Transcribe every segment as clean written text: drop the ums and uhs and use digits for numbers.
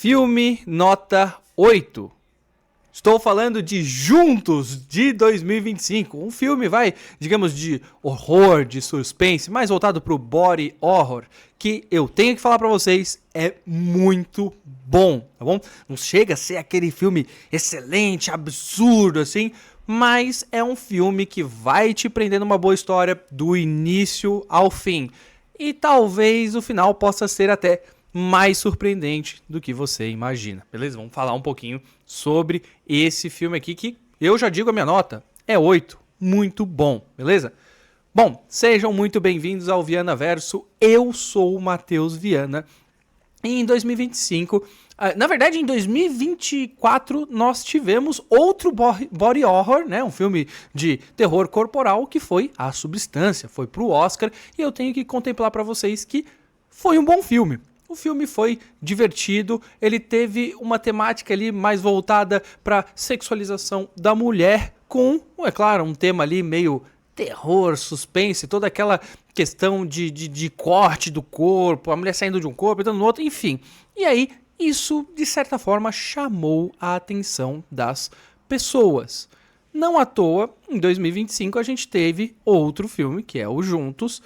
Filme nota 8. Estou falando de Juntos, de 2025. Um filme, digamos, de horror, de suspense, mais voltado para o body horror, que eu tenho que falar para vocês, é muito bom, tá bom? Não chega a ser aquele filme excelente, absurdo, assim, mas é um filme que vai te prender numa boa história do início ao fim. E talvez o final possa ser até mais surpreendente do que você imagina, beleza? Vamos falar um pouquinho sobre esse filme aqui, que eu já digo a minha nota, é 8, muito bom, beleza? Bom, sejam muito bem-vindos ao Viana Verso, eu sou o Matheus Viana, e em 2025, na verdade em 2024 nós tivemos outro body horror, né? Um filme de terror corporal que foi A Substância, foi pro Oscar, e eu tenho que contemplar para vocês que foi um bom filme. O filme foi divertido, ele teve uma temática ali mais voltada para sexualização da mulher com, é claro, um tema ali meio terror, suspense, toda aquela questão de corte do corpo, a mulher saindo de um corpo e entrando no outro, enfim. E aí, isso, de certa forma, chamou a atenção das pessoas. Não à toa, em 2025 a gente teve outro filme, que é o Juntos,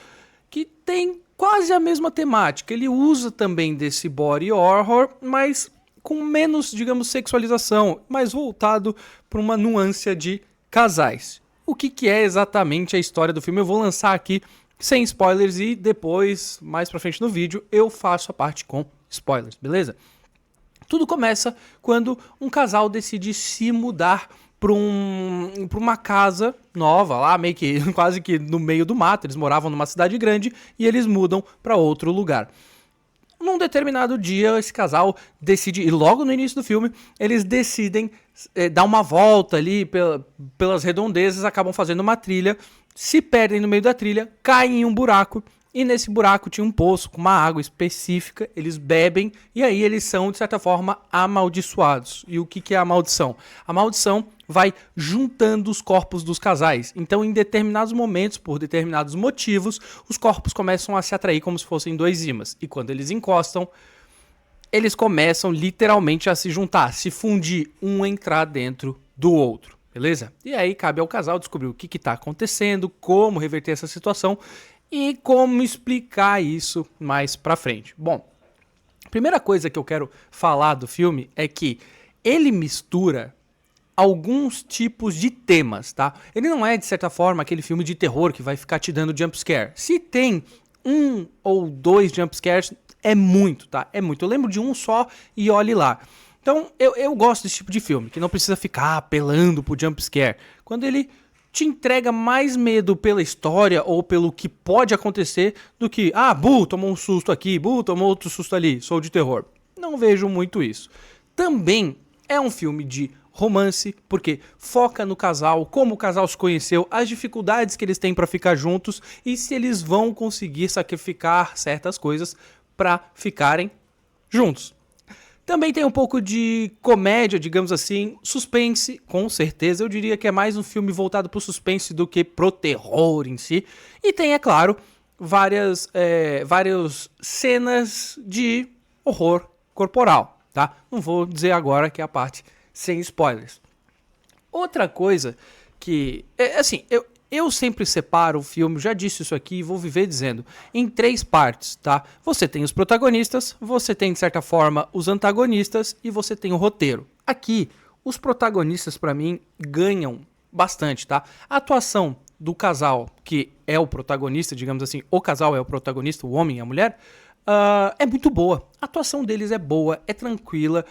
que tem quase a mesma temática. Ele usa também desse body horror, mas com menos, digamos, sexualização, mais voltado para uma nuance de casais. O que é exatamente a história do filme? Eu vou lançar aqui sem spoilers e depois, mais pra frente no vídeo, eu faço a parte com spoilers, beleza? Tudo começa quando um casal decide se mudar para uma casa nova lá, meio que quase que no meio do mato. Eles moravam numa cidade grande e eles mudam para outro lugar. Num determinado dia, esse casal decide, e logo no início do filme, eles decidem dar uma volta ali pelas redondezas, acabam fazendo uma trilha, se perdem no meio da trilha, caem em um buraco, e nesse buraco tinha um poço com uma água específica, eles bebem, e aí eles são, de certa forma, amaldiçoados. E o que é a maldição? A maldição vai juntando os corpos dos casais. Então, em determinados momentos, por determinados motivos, os corpos começam a se atrair como se fossem dois ímãs. E quando eles encostam, eles começam literalmente a se juntar, se fundir, um entrar dentro do outro. Beleza? E aí cabe ao casal descobrir o que está acontecendo, como reverter essa situação e como explicar isso mais pra frente. Bom, a primeira coisa que eu quero falar do filme é que ele mistura alguns tipos de temas, tá? Ele não é, de certa forma, aquele filme de terror que vai ficar te dando jumpscare. Se tem um ou dois jumpscares, é muito, tá? É muito. Eu lembro de um só e olhe lá. Então, eu gosto desse tipo de filme, que não precisa ficar apelando pro jumpscare. Quando ele te entrega mais medo pela história ou pelo que pode acontecer do que, Bu, tomou um susto aqui, Bu, tomou outro susto ali, sou de terror. Não vejo muito isso. Também é um filme de romance, porque foca no casal, como o casal se conheceu, as dificuldades que eles têm para ficar juntos e se eles vão conseguir sacrificar certas coisas para ficarem juntos. Também tem um pouco de comédia, digamos assim, suspense, com certeza. Eu diria que é mais um filme voltado pro suspense do que pro terror em si. E tem, é claro, várias cenas de horror corporal, tá? Não vou dizer agora que é a parte sem spoilers. Outra coisa que, eu sempre separo o filme, já disse isso aqui e vou viver dizendo, em 3 partes, tá? Você tem os protagonistas, você tem, de certa forma, os antagonistas e você tem o roteiro. Aqui, os protagonistas, pra mim, ganham bastante, tá? A atuação do casal, que é o protagonista, digamos assim, o casal é o protagonista, o homem e a mulher, é muito boa. A atuação deles é boa, é tranquila.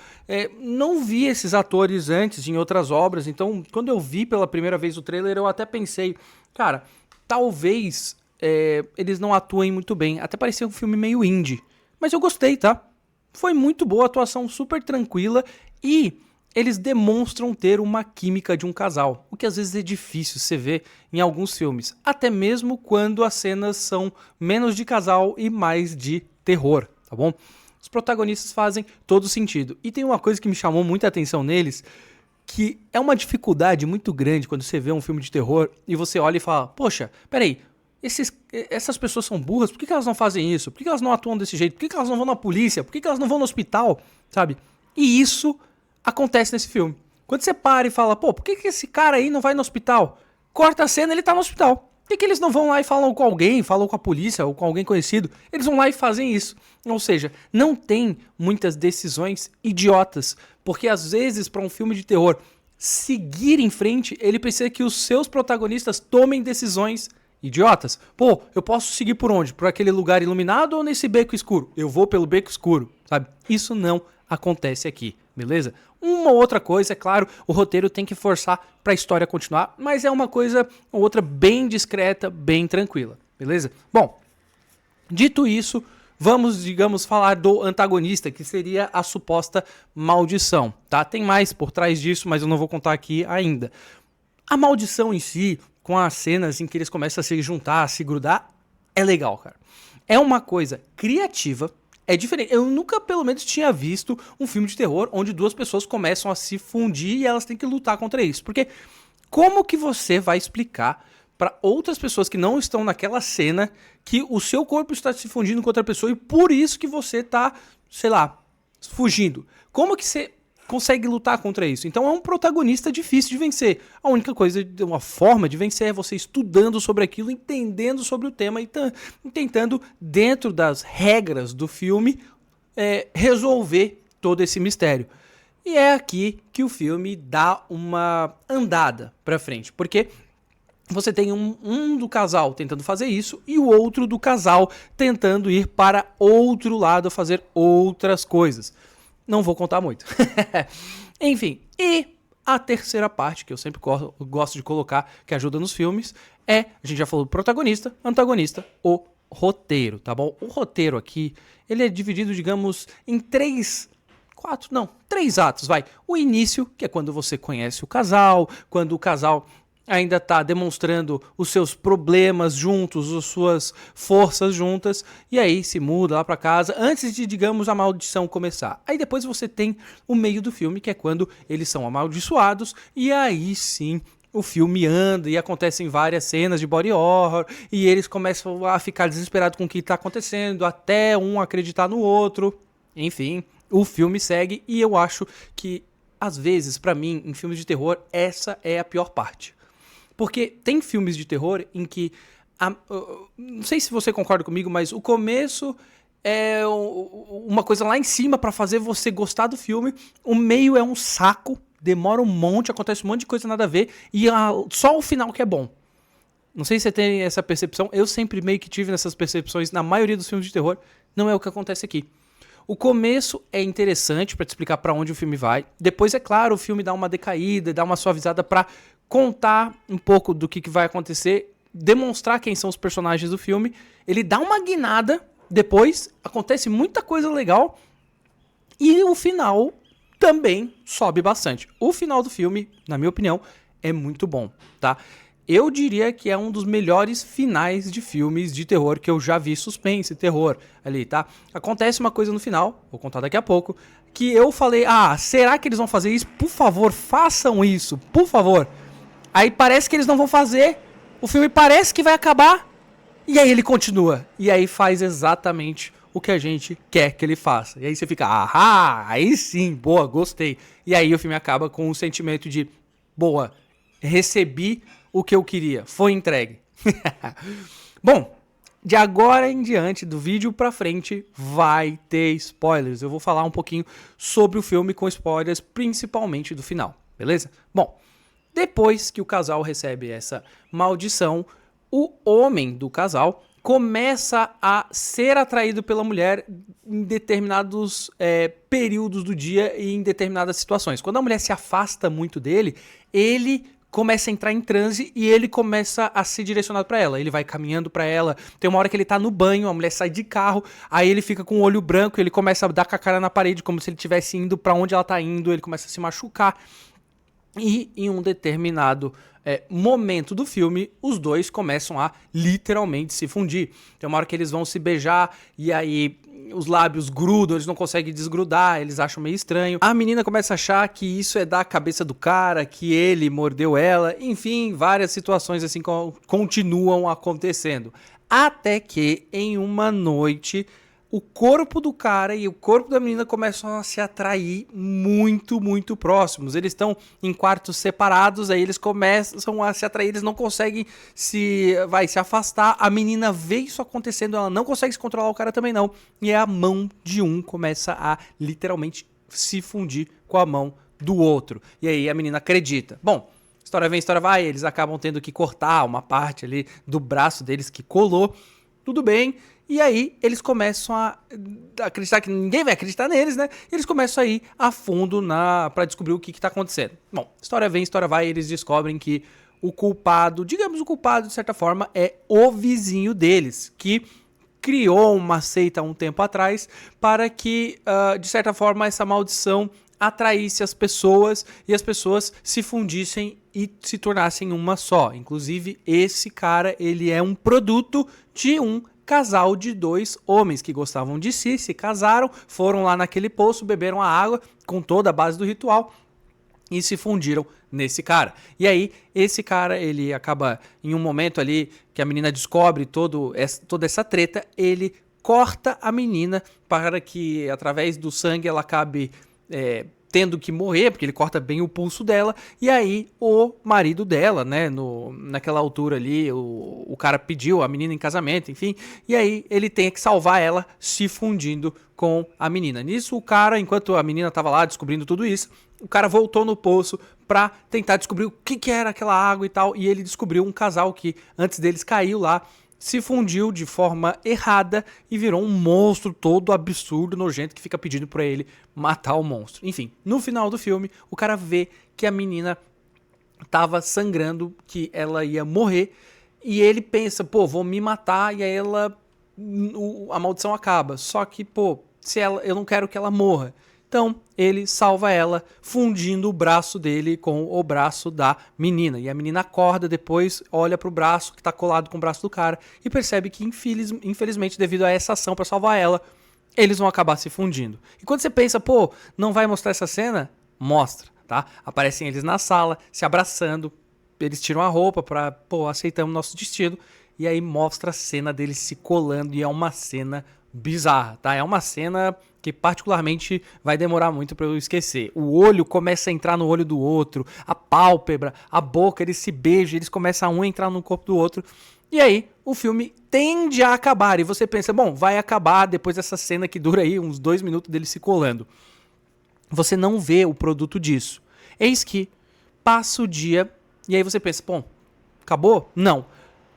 Não vi esses atores antes em outras obras, então quando eu vi pela primeira vez o trailer, eu até pensei, cara, talvez eles não atuem muito bem. Até parecia um filme meio indie. Mas eu gostei, tá? Foi muito boa, a atuação super tranquila e eles demonstram ter uma química de um casal, o que às vezes é difícil você ver em alguns filmes, até mesmo quando as cenas são menos de casal e mais de terror, tá bom? Os protagonistas fazem todo sentido. E tem uma coisa que me chamou muita atenção neles, que é uma dificuldade muito grande quando você vê um filme de terror e você olha e fala, poxa, peraí, essas pessoas são burras, por que elas não fazem isso? Por que elas não atuam desse jeito? Por que elas não vão na polícia? Por que elas não vão no hospital? Sabe? E isso acontece nesse filme. Quando você para e fala, pô, por que esse cara aí não vai no hospital? Corta a cena, ele tá no hospital. Por que eles não vão lá e falam com alguém, falam com a polícia ou com alguém conhecido? Eles vão lá e fazem isso. Ou seja, não tem muitas decisões idiotas. Porque às vezes, para um filme de terror seguir em frente, ele precisa que os seus protagonistas tomem decisões idiotas. Pô, eu posso seguir por onde? Por aquele lugar iluminado ou nesse beco escuro? Eu vou pelo beco escuro, sabe? Isso não acontece aqui, beleza? Uma outra coisa, é claro, o roteiro tem que forçar para a história continuar, mas é uma coisa ou outra bem discreta, bem tranquila, beleza? Bom, dito isso, vamos, digamos, falar do antagonista, que seria a suposta maldição, tá? Tem mais por trás disso, mas eu não vou contar aqui ainda. A maldição em si, com as cenas em que eles começam a se juntar, a se grudar, é legal, cara. É uma coisa criativa, é diferente. Eu nunca, pelo menos, tinha visto um filme de terror onde duas pessoas começam a se fundir e elas têm que lutar contra isso. Porque como que você vai explicar para outras pessoas que não estão naquela cena que o seu corpo está se fundindo com outra pessoa e por isso que você tá, sei lá, fugindo? Como que você consegue lutar contra isso? Então é um protagonista difícil de vencer. A única coisa, uma forma de vencer é você estudando sobre aquilo, entendendo sobre o tema e tentando, dentro das regras do filme, resolver todo esse mistério. E é aqui que o filme dá uma andada pra frente, porque você tem um do casal tentando fazer isso e o outro do casal tentando ir para outro lado fazer outras coisas. Não vou contar muito. Enfim, e a terceira parte, que eu sempre gosto de colocar, que ajuda nos filmes, a gente já falou do protagonista, antagonista, o roteiro, tá bom? O roteiro aqui, ele é dividido, digamos, em três atos, vai. O início, que é quando você conhece o casal, quando o casal ainda está demonstrando os seus problemas juntos, as suas forças juntas, e aí se muda lá para casa, antes de, digamos, a maldição começar. Aí depois você tem o meio do filme, que é quando eles são amaldiçoados, e aí sim o filme anda e acontecem várias cenas de body horror, e eles começam a ficar desesperados com o que está acontecendo, até um acreditar no outro. Enfim, o filme segue, e eu acho que, às vezes, para mim, em filmes de terror, essa é a pior parte. Porque tem filmes de terror em que, não sei se você concorda comigo, mas o começo é uma coisa lá em cima pra fazer você gostar do filme, o meio é um saco, demora um monte, acontece um monte de coisa nada a ver, e só o final que é bom. Não sei se você tem essa percepção, eu sempre meio que tive nessas percepções na maioria dos filmes de terror, não é o que acontece aqui. O começo é interessante pra te explicar pra onde o filme vai, depois, é claro, o filme dá uma decaída, dá uma suavizada pra contar um pouco do que vai acontecer, demonstrar quem são os personagens do filme, ele dá uma guinada, depois acontece muita coisa legal e o final também sobe bastante. O final do filme, na minha opinião, é muito bom, tá? Eu diria que é um dos melhores finais de filmes de terror que eu já vi, suspense, terror ali, tá? Acontece uma coisa no final, vou contar daqui a pouco, que eu falei, será que eles vão fazer isso? Por favor, façam isso, por favor. Aí parece que eles não vão fazer, o filme parece que vai acabar, e aí ele continua. E aí faz exatamente o que a gente quer que ele faça. E aí você fica, aí sim, boa, gostei. E aí o filme acaba com um sentimento de, boa, recebi o que eu queria, foi entregue. Bom, de agora em diante, do vídeo pra frente, vai ter spoilers. Eu vou falar um pouquinho sobre o filme com spoilers, principalmente do final, beleza? Bom, depois que o casal recebe essa maldição, o homem do casal começa a ser atraído pela mulher em determinados períodos do dia e em determinadas situações. Quando a mulher se afasta muito dele, ele começa a entrar em transe e ele começa a ser direcionado pra ela. Ele vai caminhando pra ela. Tem uma hora que ele tá no banho, a mulher sai de carro, aí ele fica com o olho branco, ele começa a dar com a cara na parede, como se ele estivesse indo pra onde ela tá indo, ele começa a se machucar. E em um determinado momento do filme, os dois começam a literalmente se fundir. Tem uma hora que eles vão se beijar e aí os lábios grudam, eles não conseguem desgrudar, eles acham meio estranho. A menina começa a achar que isso é da cabeça do cara, que ele mordeu ela. Enfim, várias situações assim continuam acontecendo. Até que em uma noite, o corpo do cara e o corpo da menina começam a se atrair muito, muito próximos. Eles estão em quartos separados, aí eles começam a se atrair, eles não conseguem se afastar. A menina vê isso acontecendo, ela não consegue se controlar, o cara também não. E a mão de um começa a literalmente se fundir com a mão do outro. E aí a menina acredita. Bom, história vem, história vai, eles acabam tendo que cortar uma parte ali do braço deles que colou. Tudo bem, e aí eles começam a acreditar que ninguém vai acreditar neles, né? E eles começam a ir a fundo pra descobrir o que tá acontecendo. Bom, história vem, história vai, eles descobrem que o culpado, digamos o culpado de certa forma, é o vizinho deles, que criou uma seita um tempo atrás para que, de certa forma, essa maldição atraísse as pessoas e as pessoas se fundissem e se tornassem uma só. Inclusive, esse cara, ele é um produto de um casal de dois homens que gostavam de si, se casaram, foram lá naquele poço, beberam a água com toda a base do ritual e se fundiram nesse cara. E aí, esse cara, ele acaba, em um momento ali que a menina descobre toda essa treta, ele corta a menina para que, através do sangue, ela acabe tendo que morrer, porque ele corta bem o pulso dela, e aí o marido dela, né, naquela altura ali, o cara pediu a menina em casamento, enfim, e aí ele tem que salvar ela se fundindo com a menina. Nisso, o cara, enquanto a menina tava lá descobrindo tudo isso, o cara voltou no poço pra tentar descobrir o que era aquela água e tal, e ele descobriu um casal que antes deles caiu lá, se fundiu de forma errada e virou um monstro todo absurdo, nojento, que fica pedindo pra ele matar o monstro. Enfim, no final do filme, o cara vê que a menina tava sangrando, que ela ia morrer, e ele pensa, pô, vou me matar, e aí a maldição acaba. Só que, pô, eu não quero que ela morra. Então, ele salva ela, fundindo o braço dele com o braço da menina. E a menina acorda depois, olha pro braço que tá colado com o braço do cara e percebe que, infelizmente, devido a essa ação pra salvar ela, eles vão acabar se fundindo. E quando você pensa, pô, não vai mostrar essa cena? Mostra, tá? Aparecem eles na sala, se abraçando, eles tiram a roupa pra, pô, aceitamos nosso destino. E aí mostra a cena deles se colando e é uma cena bizarra, tá? É uma cena que particularmente vai demorar muito pra eu esquecer. O olho começa a entrar no olho do outro, a pálpebra, a boca, eles se beijam, eles começam a entrar no corpo do outro. E aí, o filme tende a acabar. E você pensa, bom, vai acabar depois dessa cena que dura aí uns 2 minutos deles se colando. Você não vê o produto disso. Eis que passa o dia e aí você pensa, bom, acabou? Não.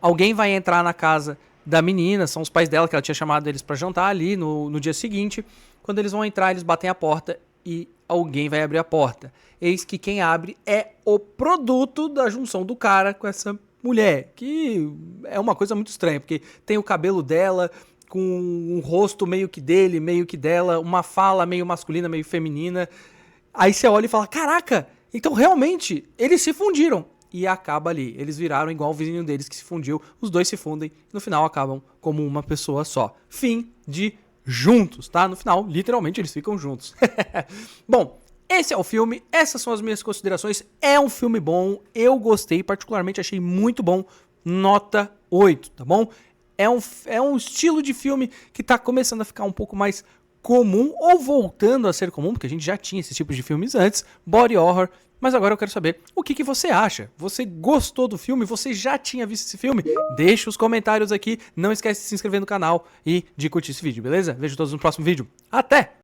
Alguém vai entrar na casa da menina, são os pais dela, que ela tinha chamado eles pra jantar ali no dia seguinte. Quando eles vão entrar, eles batem a porta e alguém vai abrir a porta. Eis que quem abre é o produto da junção do cara com essa mulher, que é uma coisa muito estranha, porque tem o cabelo dela com um rosto meio que dele, meio que dela, uma fala meio masculina, meio feminina. Aí você olha e fala, caraca, então realmente eles se fundiram. E acaba ali. Eles viraram igual o vizinho deles que se fundiu. Os dois se fundem e no final acabam como uma pessoa só. Fim de Juntos, tá? No final, literalmente, eles ficam juntos. Bom, esse é o filme. Essas são as minhas considerações. É um filme bom. Eu gostei, particularmente achei muito bom. Nota 8, tá bom? É um estilo de filme que tá começando a ficar um pouco mais comum ou voltando a ser comum, porque a gente já tinha esse tipo de filmes antes. Body horror. Mas agora eu quero saber o que você acha. Você gostou do filme? Você já tinha visto esse filme? Deixa os comentários aqui. Não esquece de se inscrever no canal e de curtir esse vídeo, beleza? Vejo todos no próximo vídeo. Até!